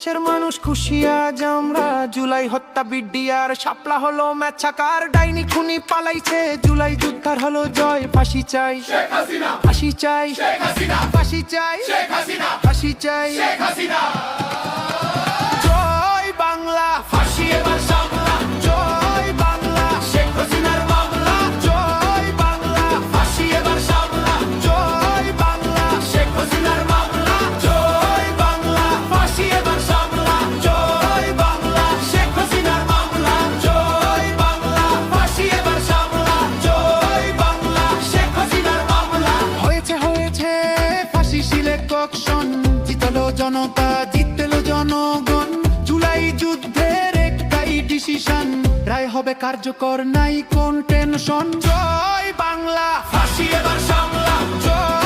মানুষ খুশি আজ আমরা, জুলাই হত্যা বিডিআর শাপলা হলো ম্যাচাকার, ডাইনি খুনি পালাইছে, জুলাই যুদ্ধার হলো জয়। ফাঁসি চাই ফাঁসি চাই ফাঁসি চাই ফাঁসি চাই, জয় বাংলা ফাঁসি এবার সামলা, জয় বাংলা শেখ হাসিনার মামলা, জয় বাংলা ফাঁসি এবার সামলা, জয় বাংলা শেখ হাসিনার মামলা, জয় বাংলা ফাঁসি এবার সামলা, জয় বাংলা শেখ হাসিনার মামলা, জয় বাংলা ফাঁসি এবার সামলা, জয় বাংলা শেখ হাসিনার মামলা। হয়েছে হয়েছে ফাঁসি সিলেকশন, জিতলো জনতা জিতলো জনগণ, জুলাই যুদ্ধের একটাই ডিসিশন, রায় হবে কার্যকর নাই কোন টেনশন। জয় বাংলা ফাঁসি এবার সামলা, জয়